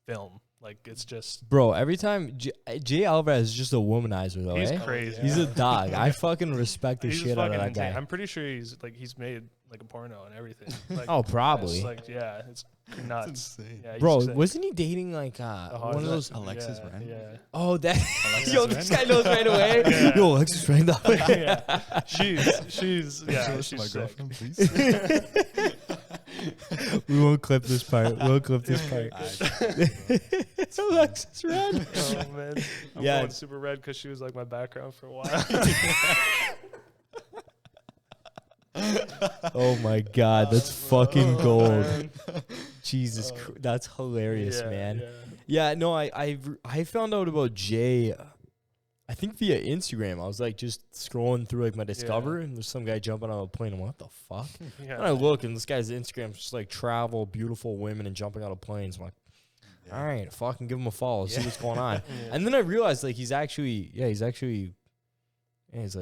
[SPEAKER 2] film. Like it's just
[SPEAKER 1] Bro, every time Jay Alvarez is just a womanizer though,
[SPEAKER 2] he's
[SPEAKER 1] eh?
[SPEAKER 2] crazy.
[SPEAKER 1] He's a dog. I fucking respect the
[SPEAKER 2] He's
[SPEAKER 1] shit out of
[SPEAKER 2] fucking
[SPEAKER 1] that
[SPEAKER 2] insane.
[SPEAKER 1] guy.
[SPEAKER 2] I'm pretty sure he's made like a porno and everything. Like,
[SPEAKER 1] Oh, probably.
[SPEAKER 2] it's like yeah, it's nuts.
[SPEAKER 4] That's insane.
[SPEAKER 2] Yeah, he's
[SPEAKER 1] Bro,
[SPEAKER 2] sick.
[SPEAKER 1] wasn't he dating like
[SPEAKER 2] The
[SPEAKER 1] one of those?
[SPEAKER 4] Alexis
[SPEAKER 2] yeah,
[SPEAKER 4] Ren?
[SPEAKER 2] Yeah.
[SPEAKER 1] Oh, that.
[SPEAKER 4] Alexis
[SPEAKER 1] Yo,
[SPEAKER 4] Ren?
[SPEAKER 1] this guy knows right away.
[SPEAKER 2] Yeah.
[SPEAKER 1] Yo, Alexis Ren.
[SPEAKER 2] Yeah. She's yeah,
[SPEAKER 4] Show
[SPEAKER 2] she's
[SPEAKER 4] my
[SPEAKER 2] sick.
[SPEAKER 4] girlfriend, please.
[SPEAKER 1] We won't clip this part. We'll clip this part. It's Alexis Ren.
[SPEAKER 2] Oh man, I'm
[SPEAKER 1] Yeah.
[SPEAKER 2] going super red because she was like my background for a while.
[SPEAKER 1] Oh my God, that's fucking
[SPEAKER 2] Oh,
[SPEAKER 1] gold.
[SPEAKER 2] man.
[SPEAKER 1] Jesus, that's hilarious,
[SPEAKER 2] Yeah,
[SPEAKER 1] man.
[SPEAKER 2] yeah.
[SPEAKER 1] Yeah, no, I found out about Jay. I think via Instagram. I was like just scrolling through like my Discover, and there's some guy jumping on a plane. I'm like, what the fuck?
[SPEAKER 2] Yeah.
[SPEAKER 1] And I look, and this guy's Instagram's just like travel, beautiful women, and jumping out of planes. I'm like,
[SPEAKER 4] Yeah.
[SPEAKER 1] all right, fucking give him a follow, see
[SPEAKER 4] Yeah.
[SPEAKER 1] what's going on.
[SPEAKER 2] Yeah.
[SPEAKER 1] And then I realized like he's like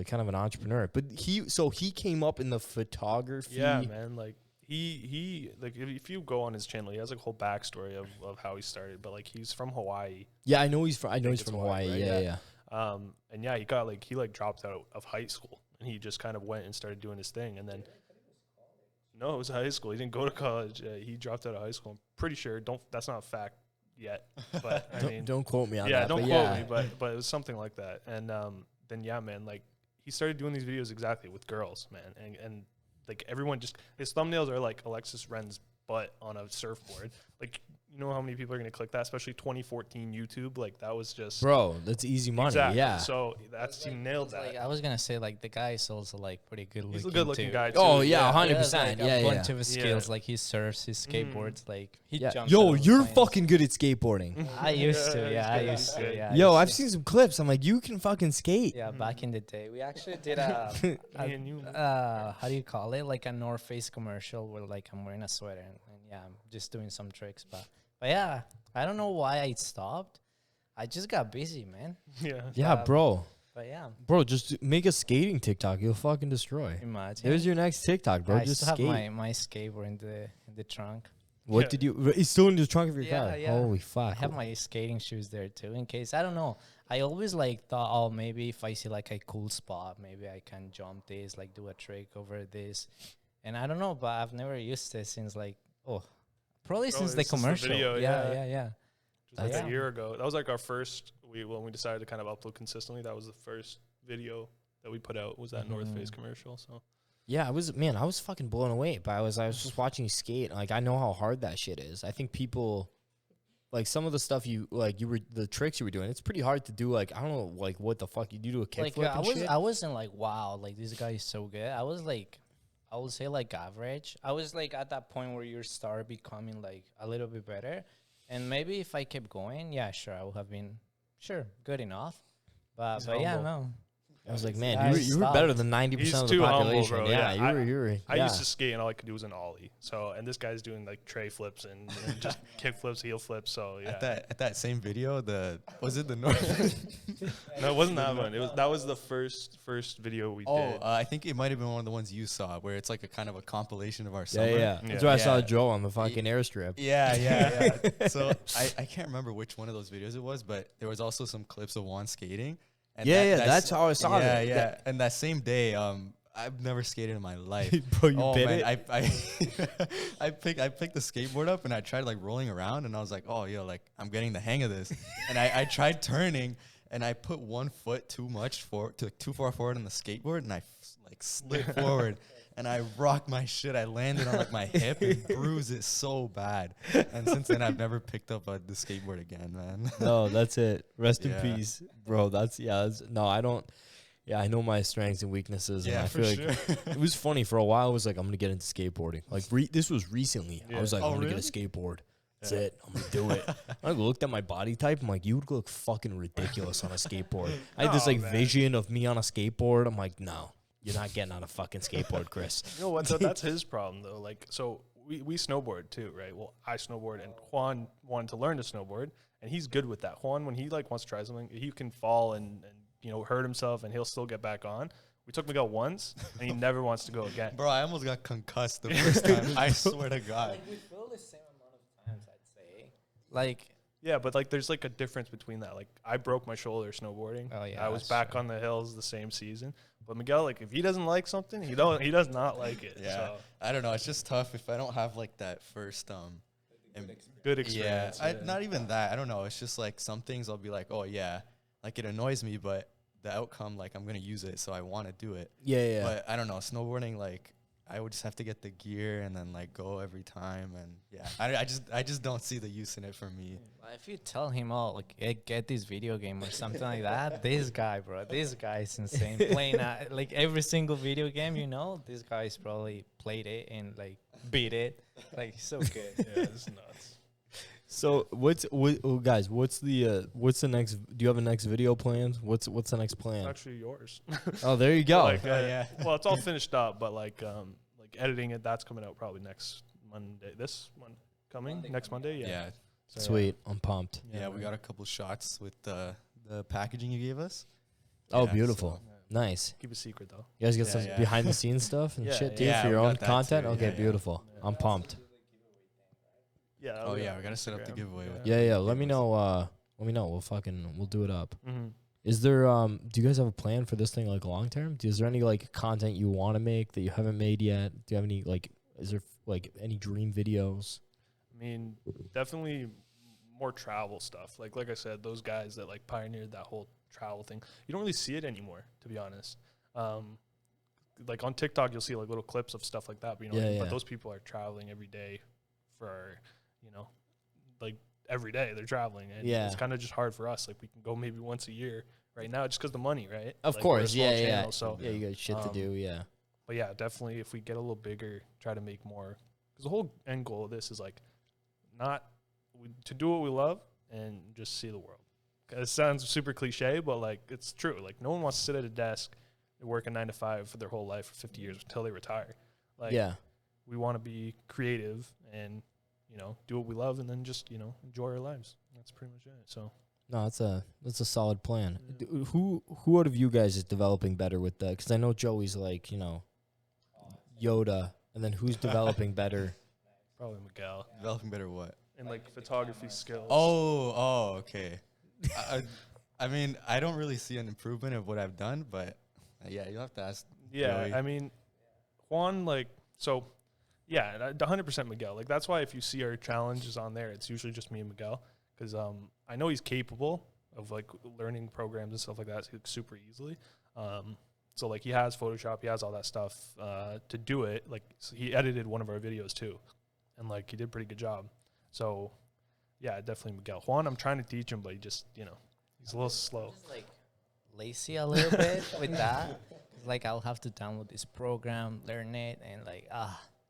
[SPEAKER 1] kind of an entrepreneur. But he came up in the photography.
[SPEAKER 2] Yeah, man. Like he like if you go on his channel, he has like a whole backstory of how he started. But like he's from Hawaii.
[SPEAKER 1] Yeah, I know he's from
[SPEAKER 2] it's
[SPEAKER 1] Hawaii.
[SPEAKER 2] Hawaii, right?
[SPEAKER 1] Yeah,
[SPEAKER 2] Yeah.
[SPEAKER 1] yeah.
[SPEAKER 2] And yeah, he dropped out of high school and he just kind of went and started doing his thing. And then no, it was high school. He didn't go to college. He dropped out of high school. I'm pretty sure. That's not a fact yet. But I mean,
[SPEAKER 1] Don't quote me on
[SPEAKER 2] yeah,
[SPEAKER 1] that.
[SPEAKER 2] don't
[SPEAKER 1] but
[SPEAKER 2] quote
[SPEAKER 1] yeah.
[SPEAKER 2] me. But it was something like that. And then yeah, man, like he started doing these videos exactly with girls, man, and like everyone just his thumbnails are like Alexis Ren's butt on a surfboard. Like you know how many people are gonna click that, especially 2014 YouTube. Like that was just
[SPEAKER 1] Bro, that's easy money.
[SPEAKER 2] exactly.
[SPEAKER 1] Yeah.
[SPEAKER 2] So he nailed that.
[SPEAKER 3] Like, I was gonna say, like, the guy is also like pretty good looking.
[SPEAKER 2] He's a good looking
[SPEAKER 3] too.
[SPEAKER 2] guy too.
[SPEAKER 1] Oh, yeah,
[SPEAKER 3] He
[SPEAKER 1] 100%.
[SPEAKER 3] has, like,
[SPEAKER 1] Yeah,
[SPEAKER 3] a
[SPEAKER 1] yeah.
[SPEAKER 3] bunch of skills.
[SPEAKER 2] Yeah.
[SPEAKER 3] Like he surfs, he skateboards. Like he
[SPEAKER 1] Yeah.
[SPEAKER 3] jumps.
[SPEAKER 1] Yo,
[SPEAKER 3] out of
[SPEAKER 1] you're
[SPEAKER 3] planes.
[SPEAKER 1] fucking good at skateboarding.
[SPEAKER 3] I used to. Yeah, I
[SPEAKER 2] he's
[SPEAKER 3] used
[SPEAKER 2] good.
[SPEAKER 3] to. Yeah. I
[SPEAKER 1] Yo,
[SPEAKER 3] used
[SPEAKER 1] I've
[SPEAKER 3] to.
[SPEAKER 1] seen some clips. I'm like, you can fucking skate.
[SPEAKER 3] Yeah, back in the day, we actually did a,
[SPEAKER 2] Me and you.
[SPEAKER 3] how do you call it? Like a North Face commercial where like I'm wearing a sweater and yeah, I'm just doing some tricks. But yeah, I don't know why I stopped. I just got busy, man.
[SPEAKER 2] Yeah.
[SPEAKER 1] Yeah, bro.
[SPEAKER 3] But yeah,
[SPEAKER 1] Bro, just make a skating TikTok. You'll fucking destroy.
[SPEAKER 3] imagine.
[SPEAKER 1] There's your next TikTok, bro.
[SPEAKER 3] I
[SPEAKER 1] Just
[SPEAKER 3] still
[SPEAKER 1] skate.
[SPEAKER 3] have my skateboard in the trunk.
[SPEAKER 1] What
[SPEAKER 2] Yeah.
[SPEAKER 1] did you? It's still in the trunk of your
[SPEAKER 3] Yeah,
[SPEAKER 1] car.
[SPEAKER 3] yeah.
[SPEAKER 1] Holy fuck.
[SPEAKER 3] I have my skating shoes there too, in case. I don't know. I always like thought, oh, maybe if I see like a cool spot, maybe I can jump this, like do a trick over this. And I don't know, but I've never used it since like, probably since the
[SPEAKER 2] since the
[SPEAKER 3] commercial.
[SPEAKER 2] video, yeah.
[SPEAKER 3] Yeah.
[SPEAKER 2] Just like
[SPEAKER 3] Yeah.
[SPEAKER 2] a year ago. That was like our first. When we decided to kind of upload consistently, that was the first video that we put out. Was that North Face commercial? So
[SPEAKER 1] Yeah, I was fucking blown away. But I was just watching you skate. Like I know how hard that shit is. I think people, like some of the stuff the tricks you were doing. It's pretty hard to do. Like I don't know, like what the fuck you do a kickflip
[SPEAKER 3] Like
[SPEAKER 1] and shit.
[SPEAKER 3] I wasn't like, wow, like this guy is so good. I was like, I would say like average. I was like at that point where you start becoming like a little bit better. And maybe if I kept going, yeah, sure, I would have been good enough. But yeah,
[SPEAKER 2] humble.
[SPEAKER 3] no.
[SPEAKER 1] I was like,
[SPEAKER 3] I
[SPEAKER 1] man, you were better than 90%
[SPEAKER 2] He's
[SPEAKER 1] of the
[SPEAKER 2] too humble,
[SPEAKER 1] population.
[SPEAKER 2] bro.
[SPEAKER 1] Yeah,
[SPEAKER 2] Yeah,
[SPEAKER 1] you were.
[SPEAKER 2] I
[SPEAKER 1] yeah.
[SPEAKER 2] used to skate and all I could do was an ollie. So and this guy's doing like tray flips and just kick flips, heel flips. So yeah.
[SPEAKER 4] At that same video, was it the North?
[SPEAKER 2] No, it wasn't that one. That was the first video we did.
[SPEAKER 4] I think it might have been one of the ones you saw, where it's like a kind of a compilation of our
[SPEAKER 1] Yeah,
[SPEAKER 4] summer.
[SPEAKER 1] yeah. That's
[SPEAKER 2] Yeah.
[SPEAKER 1] why I saw
[SPEAKER 4] Yeah.
[SPEAKER 1] Joe on the fucking airstrip.
[SPEAKER 4] Yeah. So I can't remember which one of those videos it was, but there was also some clips of Juan skating. And
[SPEAKER 1] That's how I saw it.
[SPEAKER 4] Yeah, yeah. And that same day, I've never skated in my life.
[SPEAKER 1] Bro, you bit it?
[SPEAKER 4] I picked the skateboard up and I tried like rolling around and I was like, oh, yo, like I'm getting the hang of this. And I tried turning and I put 1 foot too far forward on the skateboard, and I like slid forward, and I rocked my shit. I landed on like my hip and bruised it so bad. And since then, I've never picked up the skateboard again, man.
[SPEAKER 1] No, that's it. Rest in peace, bro. No, I don't. Yeah, I know my strengths and weaknesses, and I feel like it was funny for a while. I was like, I'm gonna get into skateboarding. Like this was recently. I was like, I'm gonna get a skateboard. That's it. I'm gonna do it. I looked at my body type. I'm like, you would look fucking ridiculous on a skateboard. I had this like vision of me on a skateboard. I'm like, no, you're not getting on a fucking skateboard, Chris.
[SPEAKER 2] You know what? That's his problem though. Like, so we snowboard too, right? Well, I snowboard, and Juan wanted to learn to snowboard, and he's good with that. Juan, when he like wants to try something, he can fall and hurt himself, and he'll still get back on. We took Miguel once, and he never wants to go again.
[SPEAKER 4] Bro, I almost got concussed the first time. I swear to God.
[SPEAKER 3] Like, we feel the same amount of times, I'd say. Like,
[SPEAKER 2] yeah, but like, there's like a difference between that. Like, I broke my shoulder snowboarding.
[SPEAKER 3] Oh yeah,
[SPEAKER 2] I was back on the hills the same season. But Miguel, like, if he doesn't like something, he does not like it.
[SPEAKER 4] Yeah,
[SPEAKER 2] so.
[SPEAKER 4] I don't know. It's just tough if I don't have like that first
[SPEAKER 2] good experience.
[SPEAKER 4] Yeah, not even that. I don't know. It's just like some things I'll be like, oh yeah, like it annoys me, but the outcome, like I'm gonna use it, so I want to do it.
[SPEAKER 1] Yeah.
[SPEAKER 4] But I don't know, snowboarding, like I would just have to get the gear and then like go every time, and yeah, I just don't see the use in it for me.
[SPEAKER 3] if you tell him, oh, like get this video game or something like that, this guy is insane. Playing like every single video game, this guy's probably played it and like beat it. Like he's so good.
[SPEAKER 2] Yeah, it's nuts.
[SPEAKER 1] So guys, what's the next? Do you have a next video planned? What's the next plan?
[SPEAKER 2] Actually, yours.
[SPEAKER 1] Oh, there you go.
[SPEAKER 2] Like, yeah. Well, it's all finished up, but like editing it, that's coming out probably next Monday. This one coming next Monday. Yeah. So,
[SPEAKER 1] sweet. I'm pumped.
[SPEAKER 4] Yeah, we got a couple shots with the packaging you gave us.
[SPEAKER 1] Oh,
[SPEAKER 4] Yeah,
[SPEAKER 1] beautiful.
[SPEAKER 2] so,
[SPEAKER 1] Nice.
[SPEAKER 2] keep a secret though.
[SPEAKER 1] You guys get some behind the scenes stuff and shit too
[SPEAKER 4] Yeah,
[SPEAKER 1] for your
[SPEAKER 4] we
[SPEAKER 1] own
[SPEAKER 4] got that
[SPEAKER 1] content?
[SPEAKER 4] too.
[SPEAKER 1] Okay,
[SPEAKER 4] Yeah.
[SPEAKER 1] beautiful.
[SPEAKER 2] Yeah.
[SPEAKER 1] I'm pumped.
[SPEAKER 2] Yeah.
[SPEAKER 4] Oh yeah, we gotta set up the giveaway. with
[SPEAKER 1] Yeah. Let me know. We'll do it up.
[SPEAKER 2] Mm-hmm.
[SPEAKER 1] Is there do you guys have a plan for this thing like long term? Is there any like content you want to make that you haven't made yet? Do you have any is there like any dream videos?
[SPEAKER 2] I mean, definitely more travel stuff. Like I said, those guys that like pioneered that whole travel thing. You don't really see it anymore, to be honest. Like on TikTok, you'll see like little clips of stuff like that. But, but those people are traveling every day for, like every day they're traveling. And it's kind of just hard for us. Like we can go maybe once a year right now just because the money, right?
[SPEAKER 1] Of
[SPEAKER 2] like
[SPEAKER 1] course,
[SPEAKER 2] channel, so
[SPEAKER 1] you got shit to do,
[SPEAKER 2] But yeah, definitely if we get a little bigger, try to make more. Because the whole end goal of this is like to do what we love and just see the world. It sounds super cliche, but like it's true. Like no one wants to sit at a desk and work a 9 to 5 for their whole life for 50 years until they retire. Like we want to be creative and do what we love and then just enjoy our lives. That's pretty much it. So
[SPEAKER 1] no, that's a solid plan. Yeah. Who out of you guys is developing better with that? Because I know Joey's like Yoda, and then who's developing better?
[SPEAKER 2] Probably Miguel.
[SPEAKER 4] Developing better what?
[SPEAKER 2] And like photography skills.
[SPEAKER 4] Oh, okay. I mean, I don't really see an improvement of what I've done, but you'll have to ask.
[SPEAKER 2] Yeah,
[SPEAKER 4] Joey.
[SPEAKER 2] I mean, Juan, 100% Miguel. Like that's why if you see our challenges on there, it's usually just me and Miguel, because I know he's capable of like learning programs and stuff like that super easily. So like he has Photoshop, he has all that stuff to do it. Like so he edited one of our videos too, and like he did a pretty good job. So yeah, definitely Miguel. Juan, I'm trying to teach him, but he just he's a little slow.
[SPEAKER 3] Just like lazy a little bit with that. Like I'll have to download this program, learn it, and like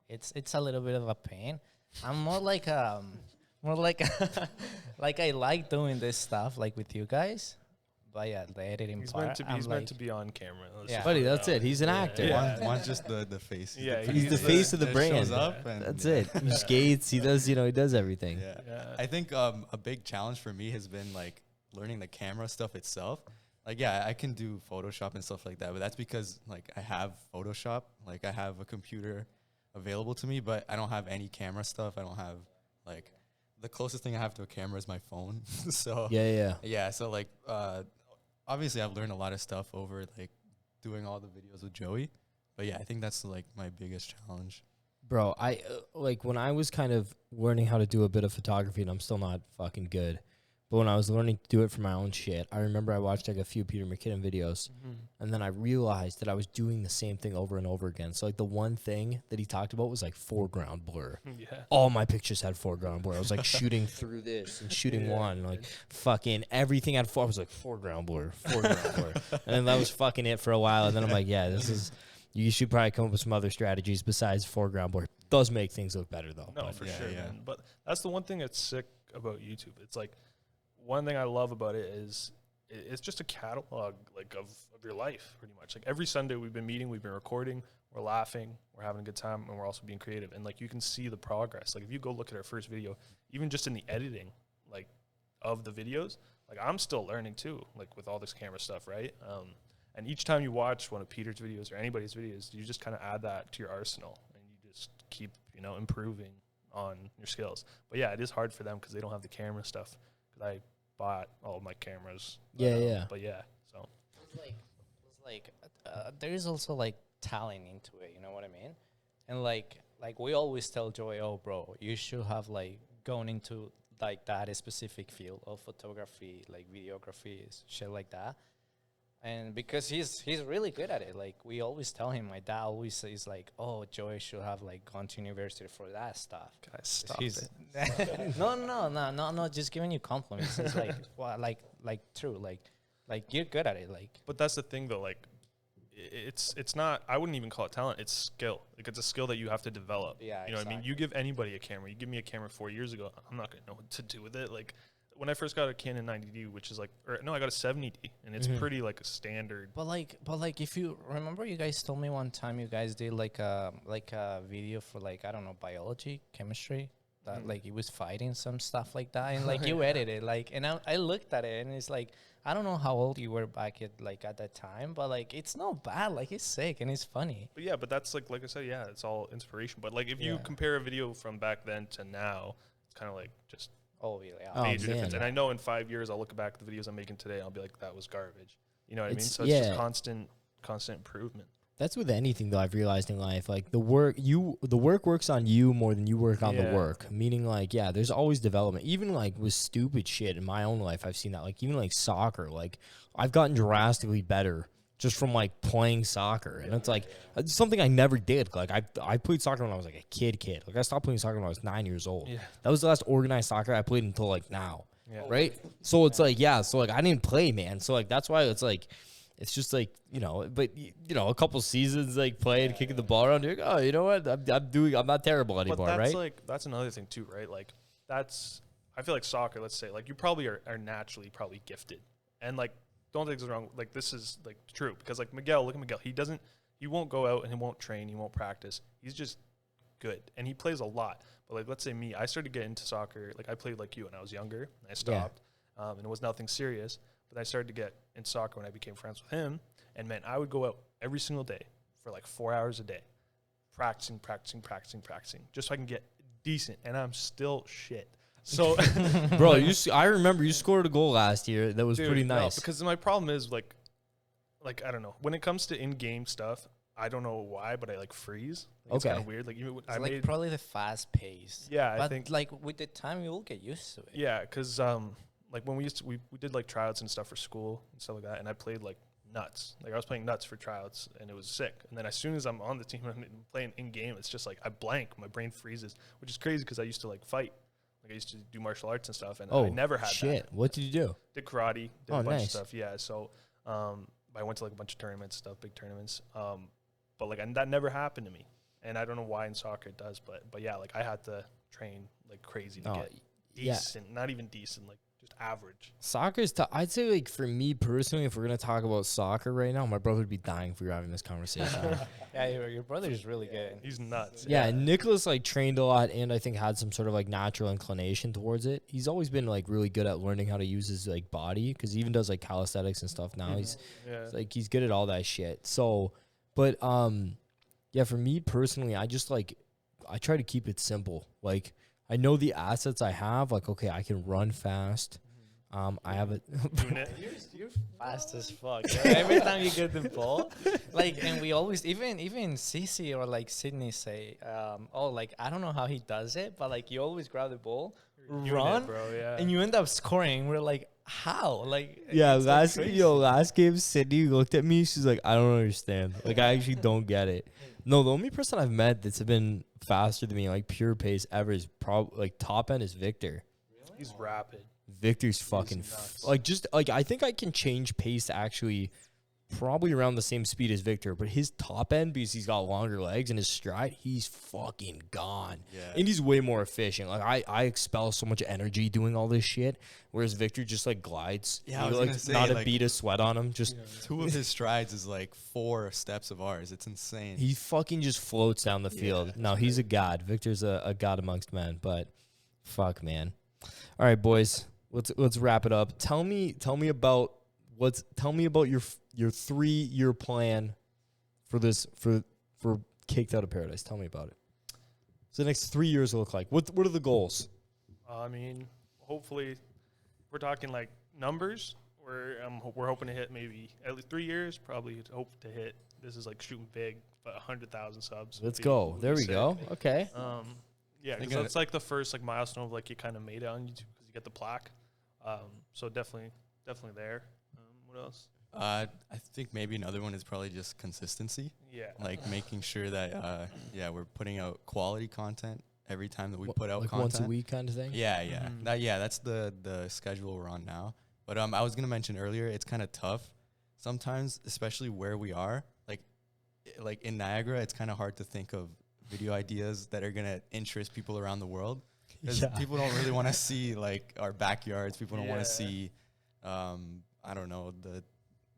[SPEAKER 3] it's a little bit of a pain. I'm more like like I like doing this stuff like with you guys. But yeah, the editing
[SPEAKER 2] He's
[SPEAKER 3] part.
[SPEAKER 2] He's meant to be on camera.
[SPEAKER 1] Buddy, that's it. He's an actor.
[SPEAKER 4] Yeah. One's just the face.
[SPEAKER 2] Yeah,
[SPEAKER 1] he's the face of the brand.
[SPEAKER 4] Shows up and
[SPEAKER 1] that's it. He skates. He does. He does everything.
[SPEAKER 4] Yeah. I think a big challenge for me has been like learning the camera stuff itself. Like, I can do Photoshop and stuff like that, but that's because like I have Photoshop. Like I have a computer available to me, but I don't have any camera stuff. I don't have like the closest thing I have to a camera is my phone. So yeah. So like obviously I've learned a lot of stuff over like doing all the videos with Joey, but yeah, I think that's like my biggest challenge.
[SPEAKER 1] Bro, I like when I was kind of learning how to do a bit of photography, and I'm still not fucking good, But when I was learning to do it for my own shit, I remember I watched like a few Peter McKinnon videos, and then I realized that I was doing the same thing over and over again. So like the one thing that he talked about was like foreground blur.
[SPEAKER 2] Yeah.
[SPEAKER 1] All my pictures had foreground blur. I was like shooting through this and shooting one, like fucking everything had I was like foreground blur. And then that was fucking it for a while. And then I'm like, yeah, you should probably come up with some other strategies besides foreground blur. Does make things look better though.
[SPEAKER 2] No, for sure, man. But that's the one thing that's sick about YouTube. It's like, one thing I love about it is it's just a catalog like of your life pretty much. Like every Sunday we've been meeting, we've been recording, we're laughing, we're having a good time, and we're also being creative. And like you can see the progress. Like if you go look at our first video, even just in the editing like of the videos, like I'm still learning too, like with all this camera stuff, right? And each time you watch one of Peter's videos or anybody's videos, you just kind of add that to your arsenal and you just keep, improving on your skills. But yeah, it is hard for them because they don't have the camera stuff. Because I bought all of my cameras. But yeah, so
[SPEAKER 3] it's like there is also like talent into it. You know what I mean? And like we always tell Joey, oh, bro, you should have like gone into like that specific field of photography, like videography, shit like that. And because he's really good at it, like we always tell him, my dad always says like, oh, Joey should have like gone to university for that stuff.
[SPEAKER 2] Guys, stop it.
[SPEAKER 3] No, just giving you compliments. It's like, well, like true, like you're good at it, like.
[SPEAKER 2] But that's the thing though, like it's not, I wouldn't even call it talent, it's skill. Like it's a skill that you have to develop.
[SPEAKER 3] Yeah,
[SPEAKER 2] you know what I mean? You give anybody a camera, you give me a camera 4 years ago, I'm not gonna know what to do with it. Like when I first got a Canon 90D, which is like, I got a 70D, and it's pretty like a standard.
[SPEAKER 3] But like, if you remember, you guys told me one time you guys did like a video for like, I don't know, biology, chemistry, that like it was fighting some stuff like that, and like you edited like, and I looked at it, and it's like, I don't know how old you were back at that time, but like it's not bad, like it's sick and it's funny.
[SPEAKER 2] But yeah, but that's like I said, yeah, it's all inspiration. But like if you compare a video from back then to now, it's kind of like just.
[SPEAKER 3] Oh, yeah.
[SPEAKER 2] Major difference. And I know in 5 years, I'll look back at the videos I'm making today, and I'll be like, that was garbage. You know what I mean? So it's just constant improvement.
[SPEAKER 1] That's with anything though I've realized in life. Like the work works on you more than you work on the work. Meaning like, there's always development. Even like with stupid shit in my own life, I've seen that. Like even like soccer, like I've gotten drastically better just from like playing soccer. And it's like it's something I never did. Like I played soccer when I was like a kid. Like I stopped playing soccer when I was 9 years old. Yeah. That was the last organized soccer I played until like now. Yeah. Right? So it's like, so like I didn't play, man. So like that's why it's like, it's just like, but a couple seasons like playing, kicking the ball around, you're like, oh, you know what? I'm not terrible anymore,
[SPEAKER 2] but that's
[SPEAKER 1] right?
[SPEAKER 2] Like that's another thing too, right? Like I feel like soccer, let's say, like you probably are naturally probably gifted. And like don't take this wrong, like this is like true, because like Miguel, look at Miguel. He won't go out and he won't train, he won't practice. He's just good and he plays a lot. But like let's say me, I started to get into soccer, like I played like you when I was younger, and I stopped. And it was nothing serious. But I started to get in soccer when I became friends with him. And man, I would go out every single day for like 4 hours a day, practicing, just so I can get decent. And I'm still shit. So,
[SPEAKER 1] bro, I remember you scored a goal last year. That was pretty nice.
[SPEAKER 2] No, because my problem is like I don't know. When it comes to in-game stuff, I don't know why, but I like freeze. Like, it's kind of weird. Like even
[SPEAKER 3] I made probably the fast pace.
[SPEAKER 2] Yeah,
[SPEAKER 3] but
[SPEAKER 2] I think
[SPEAKER 3] like with the time you will get used to it.
[SPEAKER 2] Yeah, because like when we did like tryouts and stuff for school and stuff like that, and I played like nuts. Like I was playing nuts for tryouts, and it was sick. And then as soon as I'm on the team and I'm playing in game, it's just like I blank, my brain freezes, which is crazy because I used to like fight. Like I used to do martial arts and stuff, and I never had that.
[SPEAKER 1] What did you do?
[SPEAKER 2] Did karate, did a bunch of stuff. Yeah, so I went to like a bunch of tournaments, stuff, big tournaments. But like that never happened to me, and I don't know why in soccer it does, but yeah, like I had to train like crazy to get decent, not even decent, like just average.
[SPEAKER 1] Soccer's I'd say like for me personally, if we're gonna talk about soccer right now, my brother would be dying if we were having this conversation.
[SPEAKER 3] Yeah, your brother is really good.
[SPEAKER 2] He's nuts.
[SPEAKER 1] Yeah, Nicholas like trained a lot and I think had some sort of like natural inclination towards it. He's always been like really good at learning how to use his like body because he even does like calisthenics and stuff now. He's like he's good at all that shit. So, but yeah, for me personally, I just like I try to keep it simple. Like I know the assets I have. Like okay, I can run fast. I have a
[SPEAKER 3] You're fast as fuck. Every time you get the ball, like, and we always even Cece or like Sydney say, oh, like I don't know how he does it, but like you always grab the ball, run,
[SPEAKER 2] bro, yeah.
[SPEAKER 3] and you end up scoring. We're like, how? Like,
[SPEAKER 1] yeah.
[SPEAKER 3] it's like crazy.
[SPEAKER 1] Last game, Sydney looked at me. She's like, I don't understand. Like, I actually don't get it. No, the only person I've met that's been faster than me, like pure pace ever, is probably like top end is Victor.
[SPEAKER 2] Really? He's rapid.
[SPEAKER 1] Victor's fucking I think I can change pace actually probably around the same speed as Victor, but his top end, because he's got longer legs and his stride, he's fucking gone. Yeah. And he's way more efficient. Like I expel so much energy doing all this shit, whereas Victor just like glides.
[SPEAKER 4] Yeah, I was
[SPEAKER 1] like
[SPEAKER 4] gonna say,
[SPEAKER 1] not
[SPEAKER 4] like,
[SPEAKER 1] a beat of sweat on him. Just
[SPEAKER 4] 2 of his strides is like 4 steps of ours. It's insane.
[SPEAKER 1] he fucking just floats down the field. No, he's a god. Victor's a god amongst men, but fuck, man. All right, boys. Let's wrap it up. Tell me about your 3-year plan for this for Kicked Out of Paradise. Tell me about it. So the next 3 years will look like. What are the goals?
[SPEAKER 2] I mean, hopefully, we're talking like numbers. We're hoping to hit maybe at least 3 years. Probably hope to hit. This is like shooting big, but 100,000 subs.
[SPEAKER 1] Let's go. There we go. Okay.
[SPEAKER 2] Yeah, because that's like the first like milestone of like you kind of made it on YouTube because you get the plaque. So definitely there. What else?
[SPEAKER 4] I think maybe another one is probably just consistency.
[SPEAKER 2] Yeah.
[SPEAKER 4] Like making sure that we're putting out quality content every time that we put out
[SPEAKER 1] like
[SPEAKER 4] content.
[SPEAKER 1] Once a week kind of thing?
[SPEAKER 4] Yeah. Mm-hmm. That's the schedule we're on now. But I was gonna mention earlier, it's kind of tough sometimes, especially where we are. Like in Niagara, it's kind of hard to think of video ideas that are gonna interest people around the world. Because people don't really want to see like our backyards. People don't want to see, I don't know,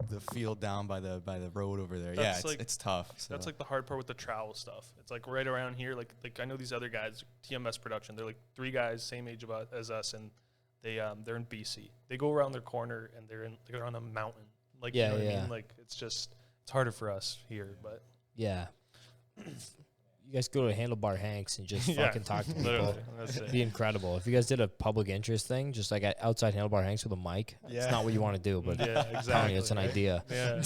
[SPEAKER 4] the field down by the road over there. That's it's tough. So.
[SPEAKER 2] That's like the hard part with the travel stuff. It's like right around here. Like I know these other guys, TMS Production. They're like 3 guys, same age as us, and they're in BC. They go around their corner and they're on a mountain. Like you know what I mean? Like it's harder for us here, but
[SPEAKER 1] yeah. You guys go to Handlebar Hanks and just fucking talk to people. It'd be incredible. If you guys did a public interest thing, just like outside Handlebar Hanks with a mic, it's not what you want to do, but
[SPEAKER 2] exactly.
[SPEAKER 1] It's an idea.
[SPEAKER 2] Yeah.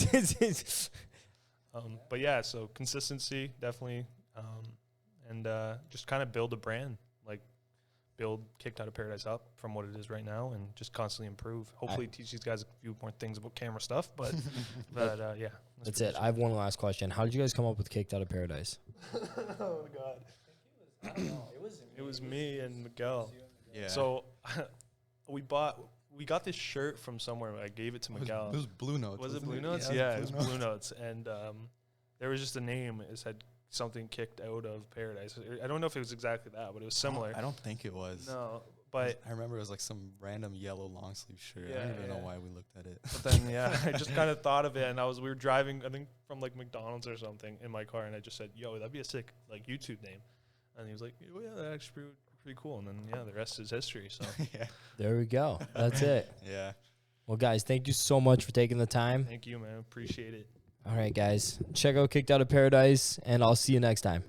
[SPEAKER 2] But yeah, so consistency, definitely. And just kind of build a brand, like build Kicked Out of Paradise up from what it is right now and just constantly improve. Hopefully teach these guys a few more things about camera stuff, but yeah.
[SPEAKER 1] That's it. I have one last question. How did you guys come up with Kicked Out of Paradise?
[SPEAKER 2] Oh God. It was me and Miguel.
[SPEAKER 4] Yeah.
[SPEAKER 2] So we got this shirt from somewhere. I gave it to Miguel.
[SPEAKER 4] It was Blue Notes.
[SPEAKER 2] Was it Blue Notes? Yeah, it was Blue Notes. And there was just a name. It said something Kicked Out of Paradise. I don't know if it was exactly that, but it was similar.
[SPEAKER 4] I don't think it was.
[SPEAKER 2] No, but
[SPEAKER 4] I remember it was like some random yellow long sleeve shirt. I don't even know why we looked at it.
[SPEAKER 2] But then I just kind of thought of it, and we were driving, I think from like McDonald's or something in my car, and I just said, "Yo, that'd be a sick like YouTube name." And he was like, "Oh, yeah, that's actually pretty cool." And then the rest is history. So
[SPEAKER 1] There we go. That's it.
[SPEAKER 4] Yeah.
[SPEAKER 1] Well, guys, thank you so much for taking the time.
[SPEAKER 2] Thank you, man. Appreciate it.
[SPEAKER 1] All right, guys, check out Kicked Out of Paradise, and I'll see you next time.